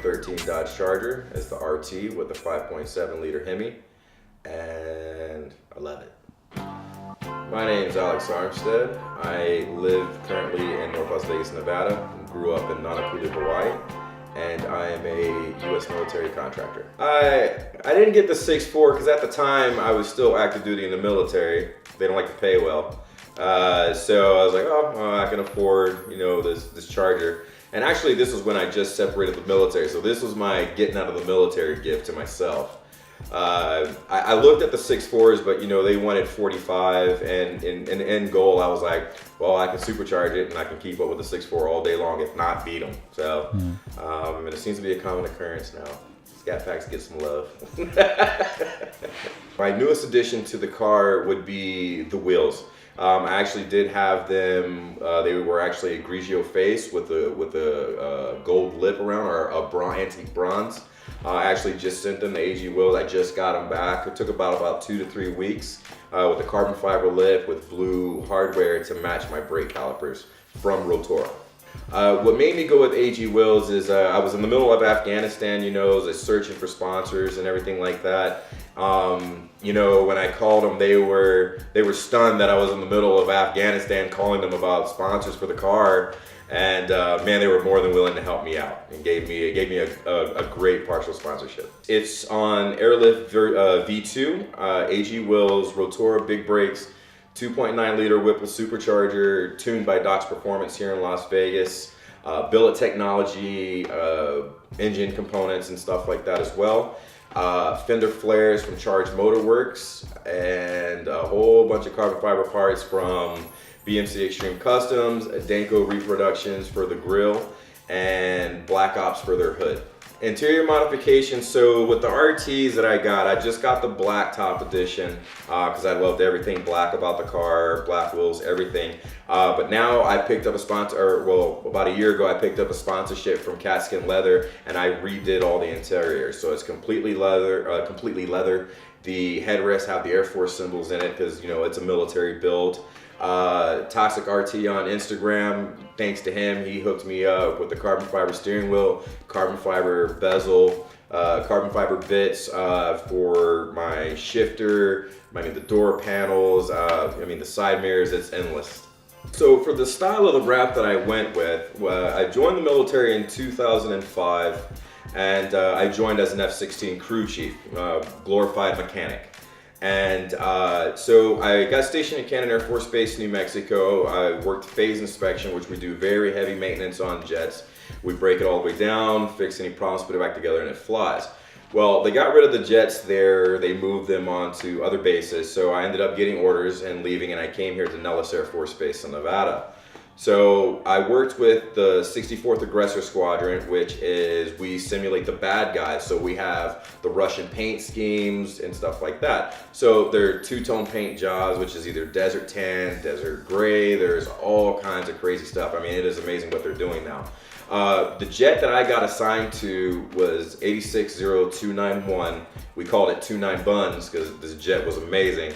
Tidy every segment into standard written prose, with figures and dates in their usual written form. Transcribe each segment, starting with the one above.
2013 Dodge Charger. It's the RT with the 5.7 liter Hemi, and I love it. My name is Alex Armstead. I live currently in North Las Vegas, Nevada. Grew up in Nanakuli, Hawaii, and I am a U.S. military contractor. I didn't get the 6'4" because at the time I was still active duty in the military. They don't like to pay well. So I was like, oh, well, I can afford, this Charger. And actually, this was when I just separated the military. So this was my getting out of the military gift to myself. I looked at the 6'4s, but they wanted 45, and in end goal, I was like, well, I can supercharge it and I can keep up with the 6'4 all day long, if not beat them. So, and it seems to be a common occurrence now. Scat Packs get some love. My newest addition to the car would be the wheels. I actually did have them. They were actually a Grigio face with a gold lip around, or a antique bronze. I actually just sent them the AG wheels. I just got them back. It took about 2 to 3 weeks with a carbon fiber lip with blue hardware to match my brake calipers from Rotorua. What made me go with AG wheels is I was in the middle of Afghanistan, just searching for sponsors and everything like that. When I called them, they were stunned that I was in the middle of Afghanistan calling them about sponsors for the car. And man, they were more than willing to help me out and gave me a great partial sponsorship. It's on Airlift V2, AG wheels, Rotorua big brakes, 2.9 liter Whipple supercharger, tuned by Dodge Performance here in Las Vegas. Billet technology, engine components and stuff like that as well. Fender flares from Charged Motor Works, and a whole bunch of carbon fiber parts from BMC Extreme Customs, Danko reproductions for the grill, and Black Ops for their hood. Interior modifications, so with the RTs that I just got the Blacktop edition because I loved everything black about the car, black wheels, everything. But now I picked up a sponsor, about a year ago I picked up a sponsorship from Catskin Leather, and I redid all the interior. So it's completely leather, The headrests have the Air Force symbols in it because it's a military build. Toxic RT on Instagram, thanks to him, he hooked me up with the carbon fiber steering wheel, carbon fiber bezel, carbon fiber bits for my shifter, the door panels, the side mirrors. It's endless. So for the style of the wrap that I went with, I joined the military in 2005, and I joined as an F-16 crew chief, glorified mechanic. And so I got stationed at Cannon Air Force Base, New Mexico. I worked phase inspection, which we do very heavy maintenance on jets. We break it all the way down, fix any problems, put it back together, and it flies. Well, they got rid of the jets there. They moved them on to other bases. So I ended up getting orders and leaving, and I came here to Nellis Air Force Base in Nevada. So I worked with the 64th Aggressor Squadron, which is, we simulate the bad guys. So we have the Russian paint schemes and stuff like that. So they're two-tone paint jobs, which is either desert tan, desert gray. There's all kinds of crazy stuff. It is amazing what they're doing now. The jet that I got assigned to was 860-291. We called it 29 Buns because this jet was amazing.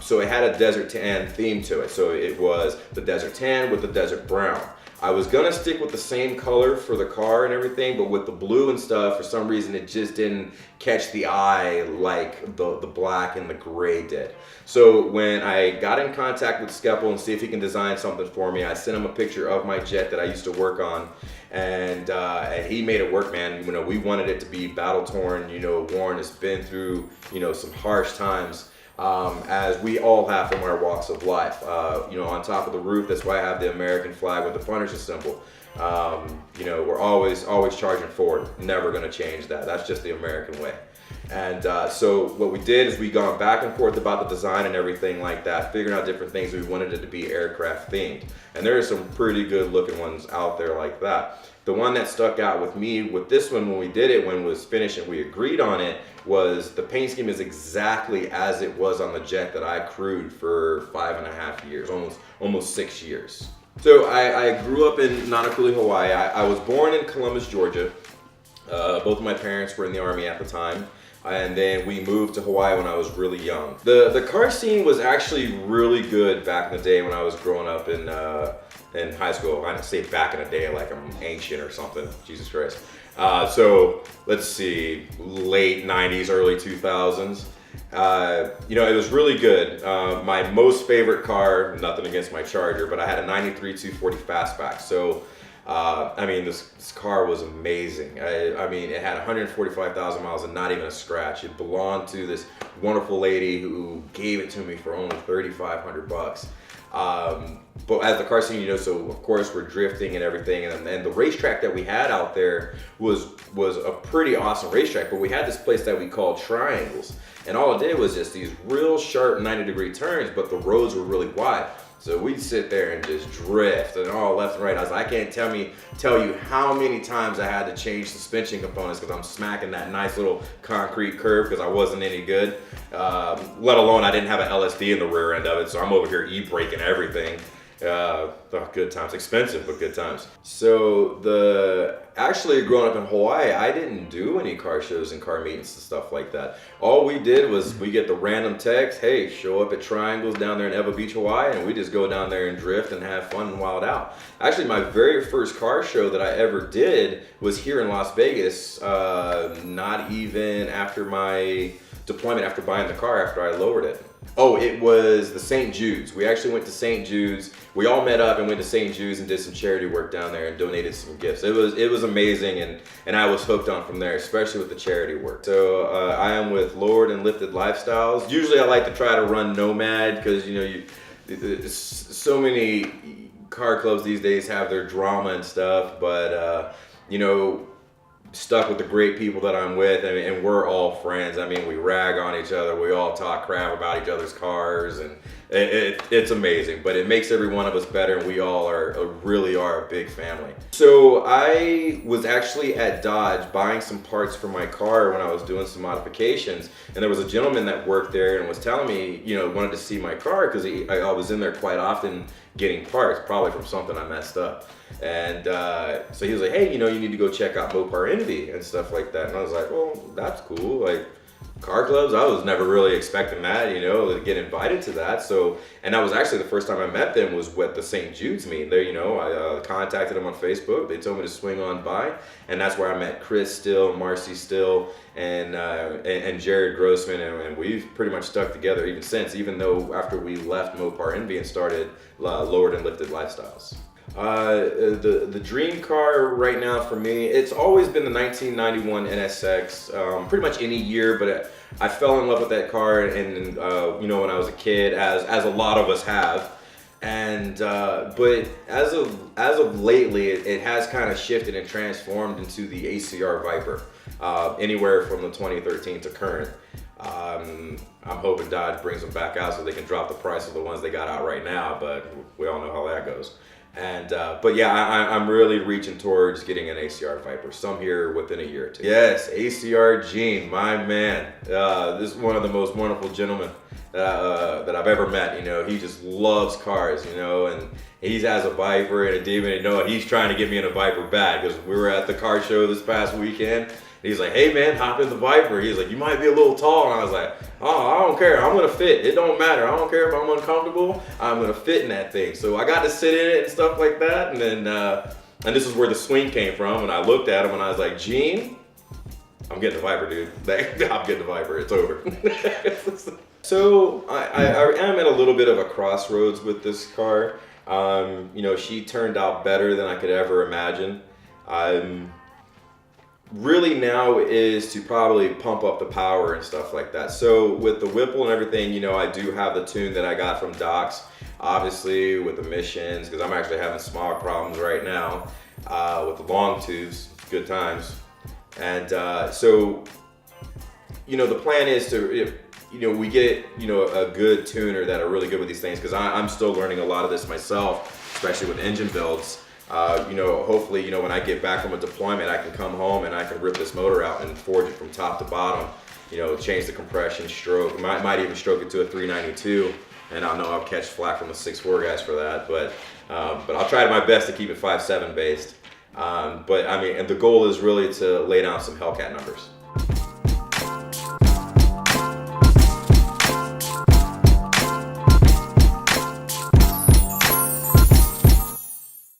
So it had a desert tan theme to it. So it was the desert tan with the desert brown. I was gonna stick with the same color for the car and everything, but with the blue and stuff, for some reason it just didn't catch the eye like the black and the gray did. So when I got in contact with Skeppel and see if he can design something for me, I sent him a picture of my jet that I used to work on, and he made it work, man. We wanted it to be battle torn, worn. It's been through, some harsh times. As we all have from our walks of life. On top of the roof, that's why I have the American flag with the Punisher symbol. We're always charging forward, never gonna change that. That's just the American way. And so what we did is we gone back and forth about the design and everything like that, figuring out different things. We wanted it to be aircraft themed. And there are some pretty good looking ones out there like that. The one that stuck out with me with this one when we did it, when it was finished and we agreed on it, was the paint scheme is exactly as it was on the jet that I crewed for 5.5 years, almost 6 years. So I grew up in Nanakuli, Hawaii. I was born in Columbus, Georgia. Both of my parents were in the Army at the time. and then we moved to Hawaii when I was really young. The car scene was actually really good back in the day when I was growing up in high school. I say back in the day like I'm ancient or something, Jesus Christ. So let's see, late 90s, early 2000s. You know, it was really good. My most favorite car, nothing against my Charger, but I had a 93 240 Fastback. So I mean, this car was amazing. I mean, it had 145,000 miles and not even a scratch. It belonged to this wonderful lady who gave it to me for only $3,500. But as the car scene, you know, so of course we're drifting and everything, and the racetrack that we had out there was a pretty awesome racetrack. But we had this place that we called Triangles, and all it did was just these real sharp 90-degree turns, but the roads were really wide. So we'd sit there and just drift and all left and right. I was like, I can't tell you how many times I had to change suspension components because I'm smacking that nice little concrete curve because I wasn't any good. Let alone I didn't have an LSD in the rear end of it, so I'm over here e-braking everything. Good times, expensive, but good times. So actually growing up in Hawaii, I didn't do any car shows and car meetings and stuff like that. All we did was we get the random text, hey, show up at Triangles down there in Ewa Beach, Hawaii, and we just go down there and drift and have fun and wild out. Actually, my very first car show that I ever did was here in Las Vegas, not even after my deployment, after buying the car, after I lowered it. Oh, it was the St. Jude's. We actually went to St. Jude's. We all met up and went to St. Jude's and did some charity work down there and donated some gifts. It was amazing, and I was hooked on from there, especially with the charity work. So I am with Lowered and Lifted Lifestyles. Usually I like to try to run Nomad because, you know, so many car clubs these days have their drama and stuff, but you know, stuck with the great people that I'm with, and we're all friends. I mean, we rag on each other, we all talk crap about each other's cars, and it's amazing, but it makes every one of us better, and we all really are a big family. So I was actually at Dodge buying some parts for my car when I was doing some modifications, and there was a gentleman that worked there and was telling me, you know, wanted to see my car because I was in there quite often getting parts, probably from something I messed up. And so he was like, hey, you know, you need to go check out Mopar Envy and stuff like that. And I was like, well, that's cool. Like, car clubs, I was never really expecting that, you know, to get invited to that. So, and that was actually the first time I met them was with the St. Jude's meeting. There, you know, I contacted them on Facebook. They told me to swing on by, and that's where I met Chris Still, Marcy Still, and Jared Grossman, and we've pretty much stuck together even since, even though after we left Mopar Envy and started Lowered and Lifted Lifestyles. The dream car right now for me, it's always been the 1991 NSX, pretty much any year, but I fell in love with that car, and you know, when I was a kid, as a lot of us have, and but as of lately, it has kind of shifted and transformed into the ACR Viper, anywhere from the 2013 to current. I'm hoping Dodge brings them back out so they can drop the price of the ones they got out right now, but we all know how that goes. And but yeah, I'm really reaching towards getting an ACR Viper, some here within a year or two. Yes, ACR Gene, my man. This is one of the most wonderful gentlemen that I've ever met. You know, he just loves cars, you know, and he has a Viper and a Demon, and you know, he's trying to get me in a Viper bag because we were at the car show this past weekend. He's like, hey man, hop in the Viper. He's like, you might be a little tall. And I was like, oh, I don't care. I'm gonna fit. It don't matter. I don't care if I'm uncomfortable. I'm gonna fit in that thing. So I got to sit in it and stuff like that. And then, and this is where the swing came from. And I looked at him and I was like, Gene, I'm getting the Viper, dude. I'm getting the Viper. It's over. So I am at a little bit of a crossroads with this car. You know, she turned out better than I could ever imagine. Really now is to probably pump up the power and stuff like that. So with the Whipple and everything, you know, I do have the tune that I got from Docs, obviously with emissions, because I'm actually having smog problems right now with the long tubes, good times. And so, you know, the plan is to, you know, we get, you know, a good tuner that are really good with these things, because I'm still learning a lot of this myself, especially with engine builds. You know, hopefully, you know, when I get back from a deployment, I can come home and I can rip this motor out and forge it from top to bottom, you know, change the compression, stroke, might even stroke it to a 392, and I know I'll catch flack from the 6.4 guys for that, but I'll try my best to keep it 5.7 based. But I mean, and the goal is really to lay down some Hellcat numbers.